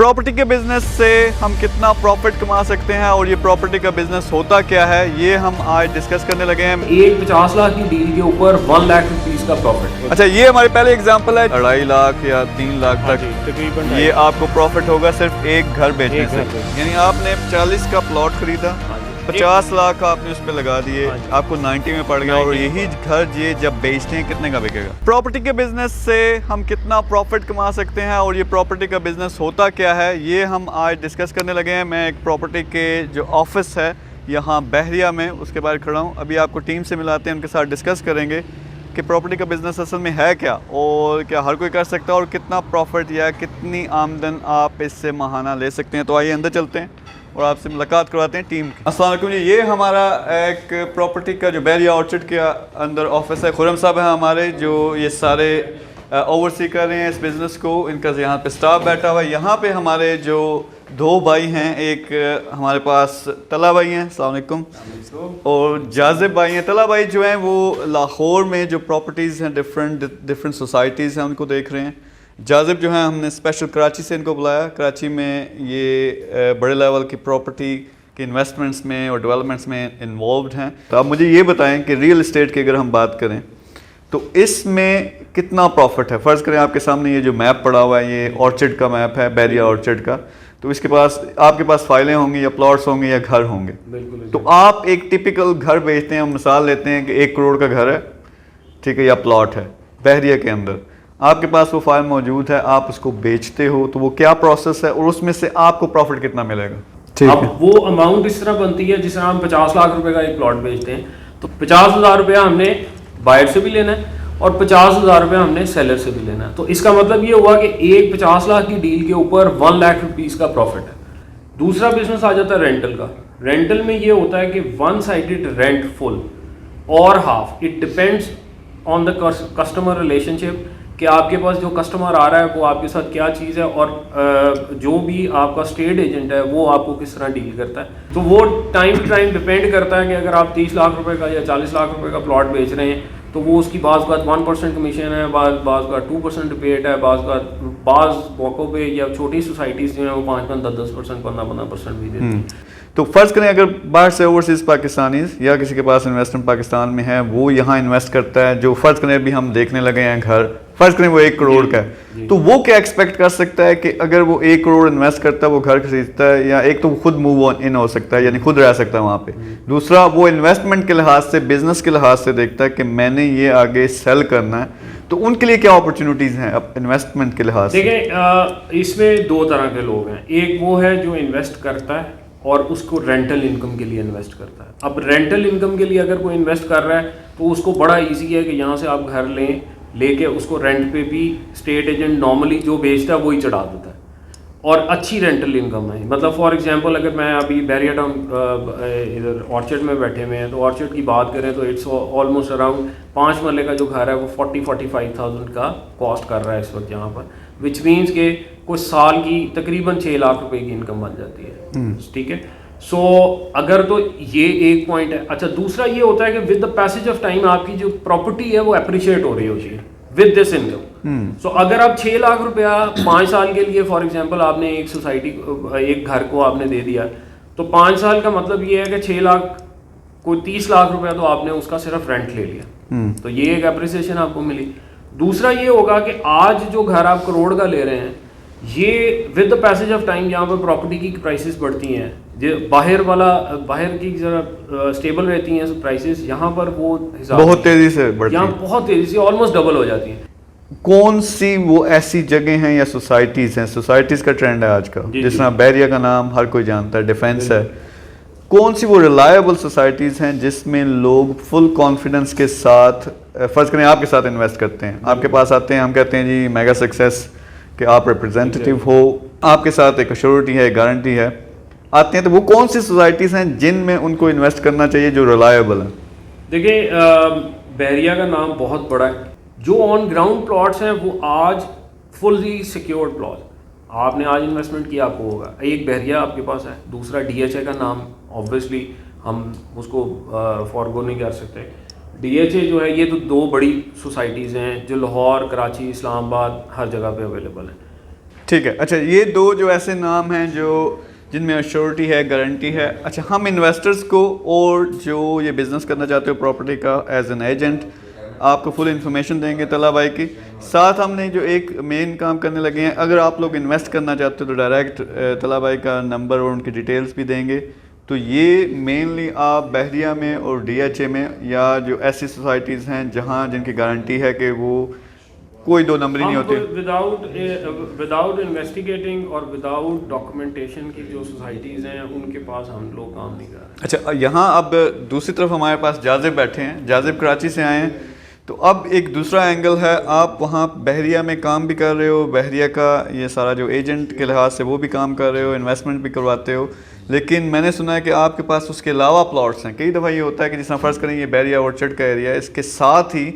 Property के business से हम कितना प्रॉफिट कमा सकते हैं और ये प्रॉपर्टी का बिजनेस होता क्या है, ये हम आज डिस्कस करने लगे हैं। एक 50 लाख की डील के ऊपर 1 लाख रुपीस का प्रॉफिट। अच्छा, ये हमारे पहले एग्जांपल है 2.5 लाख या 3 लाख तक तकरीबन ये आपको प्रॉफिट होगा सिर्फ एक घर बेचने से। यानी आपने 40 का प्लॉट खरीदा, 50 लाख आपने उस पे लगा दिए, आपको 90 में पड़ गया और यही घर ये जब बेचते हैं कितने का बिकेगा। प्रॉपर्टी के बिजनेस से हम कितना प्रॉफिट कमा सकते हैं और ये प्रॉपर्टी का बिजनेस होता क्या है, ये हम आज डिस्कस करने लगे हैं। मैं एक प्रॉपर्टी के जो ऑफिस है यहाँ बहरिया में, उसके बाहर खड़ा हूँ। अभी आपको टीम से मिलाते हैं, उनके साथ डिस्कस करेंगे कि प्रॉपर्टी का बिजनेस असल में है क्या और क्या हर कोई कर सकता है और कितना प्रॉफिट या कितनी आमदन आप इससे माहाना ले सकते हैं। तो आइए अंदर चलते हैं और आपसे मुलाकात करवाते हैं टीम की। अस्सलाम वालेकुम जी, ये हमारा एक प्रॉपर्टी का जो बहरिया ऑर्चिड के अंदर ऑफिस है। खुरम साहब हैं हमारे जो ये सारे ओवरसी कर रहे हैं इस बिज़नेस को। इनका यहाँ पे स्टाफ बैठा हुआ है। यहाँ पे हमारे जो 2 भाई हैं, एक हमारे पास तला भाई हैं, अस्सलाम वालेकुम, और जाजिब भाई हैं। तला भाई जो हैं वो लाहौर में जो प्रॉपर्टीज़ हैं डिफरेंट सोसाइटीज़ हैं उनको देख रहे हैं। जाजिब जो है हमने स्पेशल कराची से इनको बुलाया। कराची में ये बड़े लेवल की प्रॉपर्टी के इन्वेस्टमेंट्स में और डेवलपमेंट्स में इन्वॉल्व्ड हैं। तो आप मुझे ये बताएं कि रियल इस्टेट की अगर हम बात करें तो इसमें कितना प्रॉफिट है। फ़र्ज़ करें आपके सामने ये जो मैप पड़ा हुआ है ये ऑर्चिड का मैप है, बहरिया ऑर्चिड का। तो इसके पास आपके पास फाइलें होंगी या प्लॉट्स होंगे या घर होंगे। तो आप एक टिपिकल घर बेचते हैं, मिसाल लेते हैं कि 1 करोड़ का घर है, ठीक है, या प्लॉट है बहरिया के अंदर, आपके पास वो फाइल मौजूद है, आप उसको बेचते हो, तो वो क्या प्रोसेस है और उसमें से आपको प्रॉफिट कितना मिलेगा। ठीक है, अब वो अमाउंट इस तरह बनती है जिस तरह हम 50 लाख रुपए का एक प्लॉट बेचते हैं तो 50,000 रुपया हमने बायर से भी लेना है और 50,000 रुपया हमने सेलर से भी लेना है। तो इसका मतलब ये हुआ कि एक 50 लाख की डील के ऊपर 1 लाख रुपीस का प्रॉफिट है। दूसरा बिजनेस आ जाता है रेंटल का। रेंटल में ये होता है कि 1 साइडेड रेंट फुल और half, it depends on the customer relationship कि आपके पास जो कस्टमर आ रहा है वो आपके साथ क्या चीज़ है और जो भी आपका स्टेट एजेंट है वो आपको किस तरह डील करता है। तो वो टाइम टू टाइम डिपेंड करता है कि अगर आप 30 लाख रुपए का या 40 लाख रुपए का प्लॉट बेच रहे हैं तो वो उसकी बाज़ का 1% कमीशन है, बाज़ का 2% रिपेट है, बाज़ मौक़ों पे या छोटी सोसाइटीज़ जो है वो 5-5, 10-10%, 15-15% भी देती हैं। तो फ़र्ज़ करें अगर बाहर से ओवरसीज़ पाकिस्तानीज़ या किसी के पास इन्वेस्टमेंट पाकिस्तान में है वो यहाँ इन्वेस्ट करता है, जो फ़र्ज़ करें अभी हम देखने लगे हैं घर, फ़र्ज़ करें वो 1 करोड़ का है, तो वो क्या एक्सपेक्ट कर सकता है कि अगर वो 1 करोड़ इन्वेस्ट करता है वो घर खरीदता है, या एक तो खुद मूव इन हो सकता है यानी खुद रह सकता है वहाँ पे, दूसरा वो इन्वेस्टमेंट के लिहाज से, बिजनेस के लिहाज से देखता है कि मैंने ये आगे सेल करना है, तो उनके लिए क्या अपॉर्चुनिटीज़ हैं अब इन्वेस्टमेंट के लिहाज से। देखिए इसमें 2 तरह के लोग हैं। एक वो है जो इन्वेस्ट करता है और उसको रेंटल इनकम के लिए इन्वेस्ट करता है। अब रेंटल इनकम के लिए अगर कोई इन्वेस्ट कर रहा है तो उसको बड़ा इजी है कि यहाँ से आप घर लेके उसको रेंट पे भी स्टेट एजेंट नॉर्मली जो बेचता है वही चढ़ा देता है और अच्छी रेंटल इनकम है। मतलब फॉर एग्जांपल अगर मैं अभी बहरिया टाउन इधर ऑर्चिड में बैठे हुए हैं तो ऑर्चिड की बात करें तो इट्स ऑलमोस्ट अराउंड 5 मरले का जो घर है वो 40-45,000 का कॉस्ट कर रहा है इस वक्त यहाँ पर, विच मीन्स के कुछ साल की तकरीबन 6 लाख रुपए की इनकम बन जाती है। ठीक है, सो अगर तो ये एक पॉइंट है। अच्छा, दूसरा ये होता है कि with the passage of time आपकी जो प्रॉपर्टी है वो अप्रिशिएट हो रही होती है विद दिस इनकम। सो अगर आप 6 लाख रुपया 5 साल के लिए फॉर एग्जांपल आपने एक सोसाइटी एक घर को आपने दे दिया तो 5 साल का मतलब ये है कि 6 लाख कोई 30 लाख रुपया तो आपने उसका सिर्फ रेंट ले लिया, तो ये एक अप्रिसिएशन आपको मिली। दूसरा ये होगा कि आज जो घर आप करोड़ का ले रहे हैं ये with the passage of time यहाँ पर प्रॉपर्टी की प्राइसेस बढ़ती हैं, जो बाहर की जरा स्टेबल रहती हैं प्राइसेस, यहाँ पर वो बहुत तेजी से बढ़ती हैं, यहाँ बहुत तेजी से ऑलमोस्ट डबल हो जाती हैं। कौन सी वो ऐसी जगह हैं या सोसाइटीज़ हैं, सोसाइटीज़ का ट्रेंड है आज का, जिस तरह बहरिया का नाम हर कोई जानता है, डिफेंस है, कौन सी वो रिलायबल सोसाइटीज़ हैं जिसमें लोग फुल कॉन्फिडेंस के साथ, फ़र्ज़ करें आपके साथ इन्वेस्ट करते हैं, आपके पास आते हैं, हम कहते हैं जी मेगा सक्सेस कि आप रिप्रेजेंटेटिव हो, आपके साथ एक अश्योरिटी है, एक गारंटी है, आते हैं, तो वो कौन सी सोसाइटीज़ हैं जिनमें उनको इन्वेस्ट करना चाहिए जो रिलायबल है। देखिए बहरिया का नाम बहुत बड़ा है, जो ऑन ग्राउंड प्लॉट्स हैं वो आज फुल्ली सिक्योर्ड प्लॉट, आपने आज इन्वेस्टमेंट किया आपको होगा। एक बहरिया आपके पास है, दूसरा DHA का नाम ऑब्वियसली हम उसको फॉरगो नहीं कर सकते। DHA जो है ये तो 2 बड़ी सोसाइटीज़ हैं जो लाहौर, कराची, इस्लामाबाद हर जगह पे अवेलेबल हैं। ठीक है। अच्छा, ये दो जो ऐसे नाम हैं जो जिनमें अश्योरिटी है, गारंटी है। अच्छा, हम इन्वेस्टर्स को और जो ये बिज़नेस करना चाहते हो प्रॉपर्टी का एज एन एजेंट, आपको फुल इन्फॉर्मेशन देंगे तला भाई की। साथ हमने जो एक मेन काम करने लगे हैं, अगर आप लोग इन्वेस्ट करना चाहते हो तो डायरेक्ट तला भाई का नंबर और उनकी डिटेल्स भी देंगे। तो ये मेनली आप बहरिया में और DHA में या जो ऐसी सोसाइटीज़ हैं जहाँ जिनकी गारंटी है कि वो कोई दो नंबर ही नहीं होती, विदाउट इन्वेस्टिगेटिंग और विदाउट डॉक्यूमेंटेशन की जो सोसाइटीज़ हैं उनके पास हम लोग काम नहीं कर रहे। अच्छा, यहाँ अब दूसरी तरफ हमारे पास जाजिब बैठे हैं। जाजिब कराची से आए हैं, तो अब एक दूसरा एंगल है, आप वहाँ बहरिया में काम भी कर रहे हो, बहरिया का ये सारा जो एजेंट के लिहाज से वो भी काम कर रहे हो, इन्वेस्टमेंट भी करवाते हो, लेकिन मैंने सुना है कि आपके पास उसके अलावा प्लॉट्स हैं। कई दफ़ा ये होता है कि जिस तरह फ़र्ज़ करें ये बहरिया ऑर्चर्ड का एरिया है, इसके साथ ही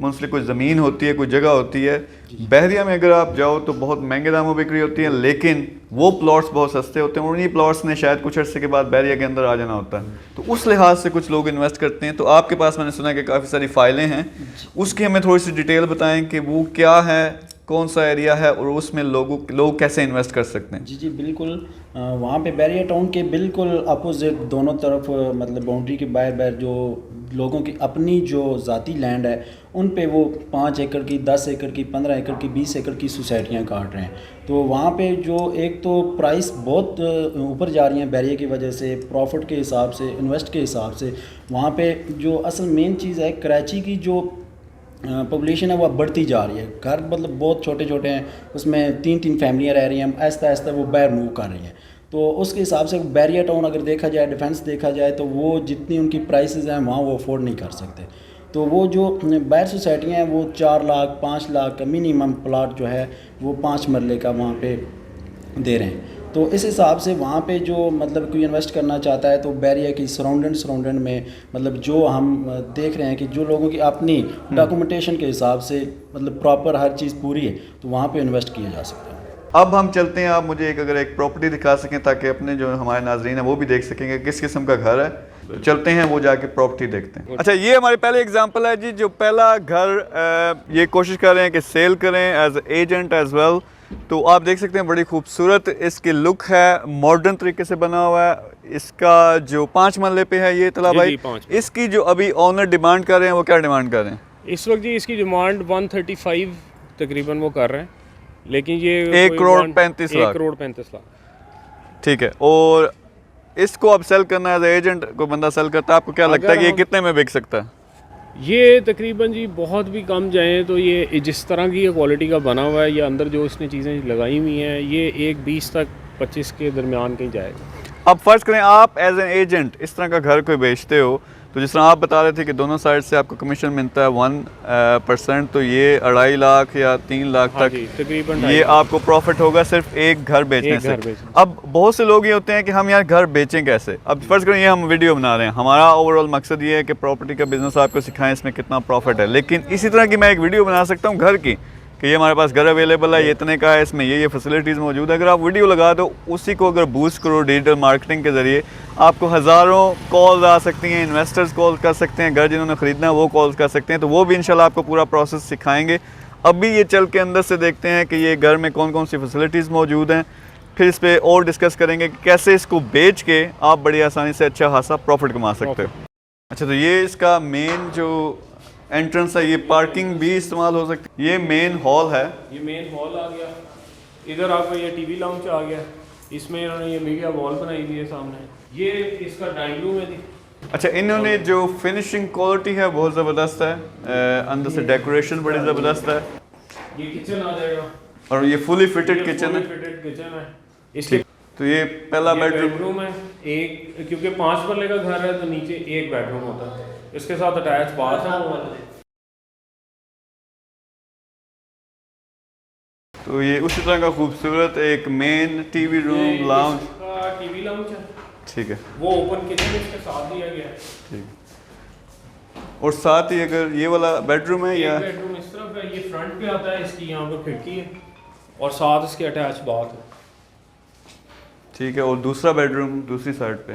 मुंसलिक कोई ज़मीन होती है, कोई जगह होती है। बहरिया में अगर आप जाओ तो बहुत महंगे दामों बिक्री होती है, लेकिन वो प्लॉट्स बहुत सस्ते होते हैं और उन्हीं प्लॉट्स ने शायद कुछ अर्से के बाद बहरिया के अंदर आ जाना होता है। तो उस लिहाज से कुछ लोग इन्वेस्ट करते हैं। तो आपके पास मैंने सुना है कि काफ़ी सारी फाइलें हैं, उसकी हमें थोड़ी सी डिटेल बताएं कि वो क्या है, कौन सा एरिया है और उसमें लोग कैसे इन्वेस्ट कर सकते हैं। जी जी बिल्कुल। वहाँ पे बहरिया टाउन के बिल्कुल अपोजिट दोनों तरफ मतलब बाउंड्री के बाहर जो लोगों की अपनी जो ज़ाती लैंड है उन पे वो 5 एकड़ की, 10 एकड़ की, 15 एकड़ की, 20 एकड़ की सोसाइटियाँ काट रहे हैं। तो वहाँ पे जो एक तो प्राइस बहुत ऊपर जा रही हैं बहरिया की वजह से, प्रॉफिट के हिसाब से, इन्वेस्ट के हिसाब से। वहाँ पे जो असल मेन चीज़ है, कराची की जो पॉपुलेशन है वह बढ़ती जा रही है। घर मतलब बहुत छोटे छोटे हैं, उसमें 3-3 फैमिलियाँ रह रही हैं, आहिस्ता आहिस्ता वो बाहर मूव कर रही हैं। तो उसके हिसाब से बहरिया टाउन अगर देखा जाए, डिफेंस देखा जाए, तो वो जितनी उनकी प्राइसेस हैं वहाँ वो अफोर्ड नहीं कर सकते। तो वो जो बाहर सोसाइटियाँ हैं वो 4 लाख 5 लाख का मिनिमम प्लाट जो है वो 5 मरले का वहाँ पे दे रहे हैं। तो इस हिसाब से वहाँ पे जो मतलब कोई इन्वेस्ट करना चाहता है तो बहरिया की सराउंडेड में मतलब जो हम देख रहे हैं कि जो लोगों की अपनी डॉक्यूमेंटेशन के हिसाब से मतलब प्रॉपर हर चीज़ पूरी है, तो वहाँ पे इन्वेस्ट किया जा सकता है। अब हम चलते हैं, आप मुझे अगर एक प्रॉपर्टी दिखा सकें ताकि अपने जो हमारे नाजरीन हैं वो भी देख सकेंगे किस किस्म का घर है। तो चलते हैं, वो जाके प्रॉपर्टी देखते हैं। अच्छा, ये हमारी पहले एग्जांपल है जी, जो पहला घर ये कोशिश कर रहे हैं कि सेल करें एज एजेंट एज वेल। तो आप देख सकते हैं बड़ी खूबसूरत इसकी लुक है, मॉडर्न तरीके से बना हुआ है। इसका जो 5 मरले पे है ये तला भाई, इसकी जो अभी ऑनर डिमांड कर रहे हैं वो क्या डिमांड कर रहे हैं इस वक्त? जी इसकी डिमांड 135 तकरीबन वो कर रहे हैं, लेकिन ये 1,35,00,000। ठीक है, और इसको अब सेल करना है, एजेंट को बंदा सेल करता है, आपको क्या लगता है कि ये कितने में बिक सकता है? ये तकरीबन जी बहुत भी कम जाए तो ये जिस तरह की ये क्वालिटी का बना हुआ है, ये अंदर जो इसने चीज़ें लगाई हुई हैं, ये 1,20 तक 25 के दरमियान कहीं जाएगा। अब फ़र्ज़ करें आप एज एन एजेंट इस तरह का घर कोई बेचते हो, तो जिस तरह आप बता रहे थे कि दोनों साइड से आपको कमीशन मिलता है 1%, तो ये 2.5 लाख या 3 लाख तक तकरीबन ये आपको प्रॉफिट होगा सिर्फ एक घर बेचने से। अब बहुत से लोग ये होते हैं कि हम यार घर बेचें कैसे। अब फ़र्ज़ करें ये हम वीडियो बना रहे हैं, हमारा ओवरऑल मकसद ये है कि प्रॉपर्टी का बिज़नेस आपको सिखाएं इसमें कितना प्रॉफिट है, लेकिन इसी तरह की मैं एक वीडियो बना सकता हूँ घर की कि ये हमारे पास घर अवेलेबल है, ये इतने का है, इसमें ये फैसिलिटीज़ मौजूद है। अगर आप वीडियो लगा दो, उसी को अगर बूस्ट करो डिजिटल मार्केटिंग के ज़रिए, आपको हज़ारों कॉल्स आ सकती हैं, इन्वेस्टर्स कॉल कर सकते हैं, घर जिन्होंने ख़रीदना है वो कॉल्स कर सकते हैं। तो वो भी इंशाल्लाह आपको पूरा प्रोसेस सिखाएंगे। अभी ये चल के अंदर से देखते हैं कि ये घर में कौन कौन सी फैसिलिटीज़ मौजूद हैं, फिर इस पर और डिस्कस करेंगे कि कैसे इसको बेच के आप बड़ी आसानी से अच्छा खासा प्रॉफिट कमा सकते हो। अच्छा, तो ये इसका मेन जो एंट्रेंस है, ये पार्किंग भी इस्तेमाल हो सकती है। ये मेन हॉल है, ये मेन हॉल आ गया। इधर आपका ये टीवी लाउंज आ गया, इसमें इन्होंने ये मीडिया वॉल बनाई हुई है सामने। ये इसका डाइनिंग रूम है जी। अच्छा, इन्होंने जो फिनिशिंग क्वालिटी है बहुत ज़बरदस्त है, अंदर से डेकोरेशन बड़ी ज़बरदस्त है। ये किचन आ जाएगा और ये फुली फिटेड किचन है। इसके तो ये पहला बेडरूम है एक, क्योंकि 5 मरले का घर है तो नीचे एक बेडरूम होता है, इसके साथ अटैच बाथरूम है। तो ये उसी तरह का खूबसूरत एक main TV room lounge, TV lounge है। ठीक है, वो ओपन किचन इसके साथ दिया गया है। ठीक, और साथ ही अगर ये वाला बेडरूम है या बेडरूम इस तरफ है, ये फ्रंट पे आता है, इसकी यहाँ पर खिड़की है और साथ इसके अटैच बाथ है। ठीक है, और दूसरा बेडरूम दूसरी साइड पे,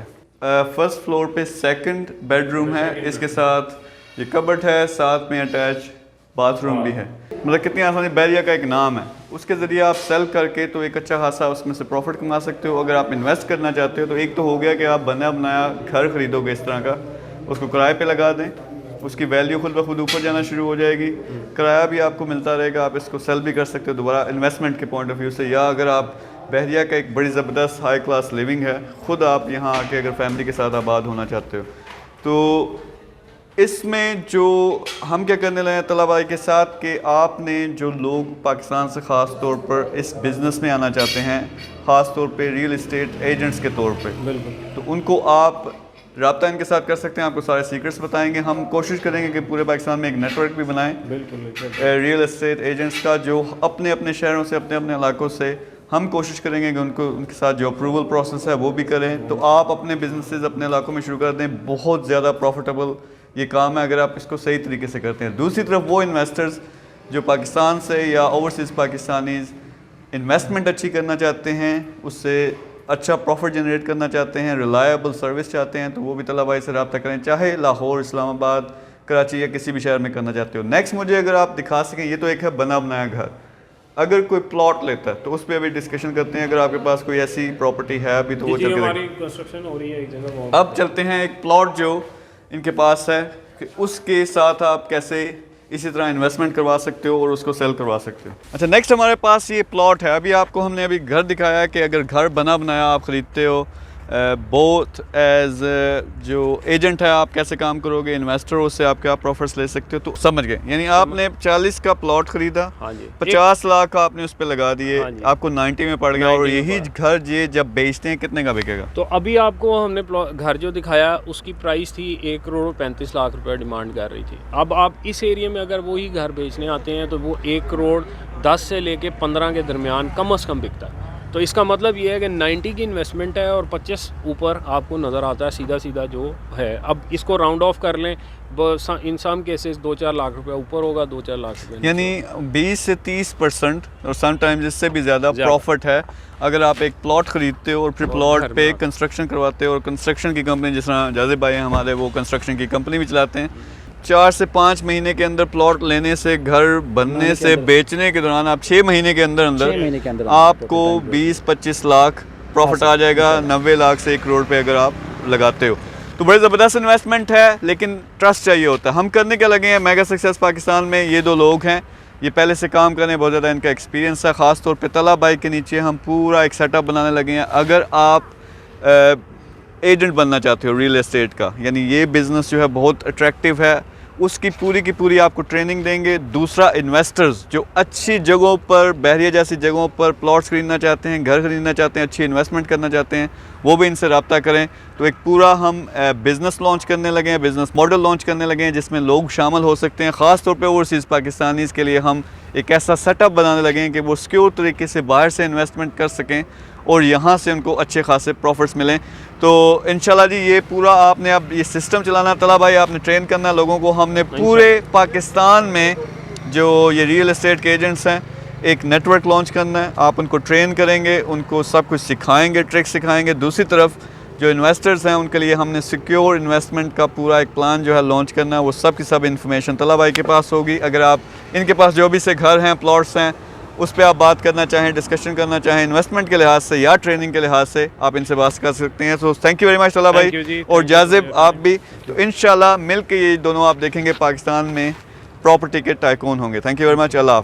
फर्स्ट फ्लोर पे सेकंड बेडरूम है, इसके साथ ये कबर्ड है, साथ में अटैच बाथरूम भी है। मतलब कितनी आसानी, बैरिया का एक नाम है, उसके ज़रिए आप सेल करके तो एक अच्छा खासा उसमें से प्रॉफिट कमा सकते हो। अगर आप इन्वेस्ट करना चाहते हो तो एक तो हो गया कि आप बना बनाया घर ख़रीदोगे इस तरह का, उसको किराए पे लगा दें, उसकी वैल्यू खुद ब खुद ऊपर जाना शुरू हो जाएगी, किराया भी आपको मिलता रहेगा, आप इसको सेल भी कर सकते हो दोबारा इन्वेस्टमेंट के पॉइंट ऑफ व्यू से। या अगर आप बहरिया का एक बड़ी ज़बरदस्त हाई क्लास लिविंग है, ख़ुद आप यहाँ आके अगर फैमिली के साथ आबाद होना चाहते हो तो इसमें जो हम क्या करने लगे तलबा भाई के साथ कि आपने जो लोग पाकिस्तान से ख़ास तौर पर इस बिज़नेस में आना चाहते हैं, ख़ास तौर पे रियल इस्टेट एजेंट्स के तौर पे, बिल्कुल, तो उनको आप रब्ता इनके साथ कर सकते हैं, आपको सारे सीक्रेट्स बताएंगे। हम कोशिश करेंगे कि पूरे पाकिस्तान में एक नेटवर्क भी बनाएं रियल इस्टेट एजेंट्स का, जो अपने अपने शहरों से, अपने अपने इलाकों से, हम कोशिश करेंगे कि उनको उनके साथ जो अप्रूवल प्रोसेस है वो भी करें। तो आप अपने बिजनेसेस अपने इलाकों में शुरू कर दें, बहुत ज़्यादा प्रॉफिटेबल ये काम है अगर आप इसको सही तरीके से करते हैं। दूसरी तरफ वो इन्वेस्टर्स जो पाकिस्तान से या ओवरसीज़ पाकिस्तानीज़ इन्वेस्टमेंट अच्छी करना चाहते हैं, उससे अच्छा प्रॉफिट जनरेट करना चाहते हैं, रिलायबल सर्विस चाहते हैं, तो वो भी तलबा भाई से रब्ता करें, चाहे लाहौर, इस्लामाबाद, कराची या किसी भी शहर में करना चाहते हो। नेक्स्ट मुझे अगर आप दिखा सकें, ये तो एक है बना बनाया घर, अगर कोई प्लॉट लेता है तो उस पर अभी डिस्कशन करते हैं। अगर आपके पास कोई ऐसी प्रॉपर्टी है अभी तो वो चल के हमारी कंस्ट्रक्शन हो रही है एक जगह। अब चलते हैं एक प्लॉट जो इनके पास है कि उसके साथ आप कैसे इसी तरह इन्वेस्टमेंट करवा सकते हो और उसको सेल करवा सकते हो। अच्छा, नेक्स्ट हमारे पास ये प्लॉट है। अभी आपको हमने अभी घर दिखाया है कि अगर घर बना बनाया आप ख़रीदते हो, बोथ एज जो एजेंट है आप कैसे काम करोगे, इन्वेस्टर हो, उससे आप क्या प्रॉफिट्स ले सकते हो, तो समझ गए। यानी आपने 40 का प्लॉट खरीदा, हाँ जी, 50 लाख आपने उस पर लगा दिए, हाँ जी, आपको 90 में पड़ गया, और यही घर ये जब बेचते हैं कितने का बिकेगा? तो अभी आपको हमने घर जो दिखाया उसकी प्राइस थी 1,35,00,000 रुपये डिमांड कर रही थी। अब आप इस एरिया में अगर वही घर बेचने आते हैं तो वो 1,10,00,000 से लेके 15 के दरमियान कम से कम बिकता है। तो इसका मतलब ये है कि 90 की इन्वेस्टमेंट है और 25 ऊपर आपको नज़र आता है सीधा सीधा जो है। अब इसको राउंड ऑफ कर लें, इन सम केसेस 2-4 लाख रुपए ऊपर होगा, 2-4 लाख रुपए, यानी 20 से 30% और समटाइम्स इससे भी ज़्यादा प्रॉफिट है अगर आप एक प्लॉट ख़रीदते हो और फिर प्लॉट पे कंस्ट्रक्शन करवाते हो। और कंस्ट्रक्शन की कंपनी, जिस तरह जाज़िब भाई हैं हमारे, वो कंस्ट्रक्शन की कंपनी भी चलाते हैं। 4 से 5 महीने के अंदर प्लॉट लेने से, घर बनने से, बेचने के दौरान आप 6 महीने के अंदर आपको 20-25 लाख प्रॉफिट आ जाएगा, 90 लाख से 1 करोड़ पे अगर आप लगाते हो तो बड़ी ज़बरदस्त इन्वेस्टमेंट है। लेकिन ट्रस्ट चाहिए होता है। हम करने क्या लगे हैं, मेगा सक्सेस पाकिस्तान में ये 2 लोग हैं, ये पहले से काम करने बहुत ज़्यादा इनका एक्सपीरियंस है। ख़ास तौर पे तला भाई के नीचे हम पूरा एक सेटअप बनाने लगे हैं। अगर आप एजेंट बनना चाहते हो रियल एस्टेट का, यानी ये बिज़नेस जो है बहुत अट्रैक्टिव है, उसकी पूरी की पूरी आपको ट्रेनिंग देंगे। दूसरा, इन्वेस्टर्स जो अच्छी जगहों पर, बहरिया जैसी जगहों पर प्लॉट्स खरीदना चाहते हैं, घर खरीदना चाहते हैं, अच्छी इन्वेस्टमेंट करना चाहते हैं, वो भी इनसे रब्ता करें। तो एक पूरा हम बिज़नेस लॉन्च करने लगे हैं, बिज़नेस मॉडल लॉन्च करने लगे हैं जिसमें लोग शामिल हो सकते हैं। ख़ास तौर पे ओवरसीज़ पाकिस्तानीज़ के लिए हम एक ऐसा सेटअप बनाने लगे हैं कि वो सिक्योर तरीके से बाहर से इन्वेस्टमेंट कर सकें और यहाँ से उनको अच्छे खासे प्रॉफिट्स मिलें। तो इंशाल्लाह जी ये पूरा आपने अब ये सिस्टम चलाना, तला भाई आपने ट्रेन करना लोगों को। हमने पूरे पाकिस्तान में जो ये रियल एस्टेट के एजेंट्स हैं एक नेटवर्क लॉन्च करना है। आप उनको ट्रेन करेंगे, उनको सब कुछ सिखाएंगे, ट्रिक्स सिखाएंगे। दूसरी तरफ जो इन्वेस्टर्स हैं उनके लिए हमने सिक्योर इन्वेस्टमेंट का पूरा एक प्लान जो है लॉन्च करना है। वो सब की सब इन्फॉर्मेशन तला भाई के पास होगी। अगर आप इनके पास जो भी से घर हैं, प्लॉट्स हैं, उस पर आप बात करना चाहें, डिस्कशन करना चाहें, इन्वेस्टमेंट के लिहाज से या ट्रेनिंग के लिहाज से, आप इनसे बात कर सकते हैं। So thank you very much तला भाई, और जाजिब आप भी। तो इंशाल्लाह मिल के ये दोनों आप देखेंगे पाकिस्तान में प्रॉपर्टी के टाइकून होंगे। Thank you very much. Allah.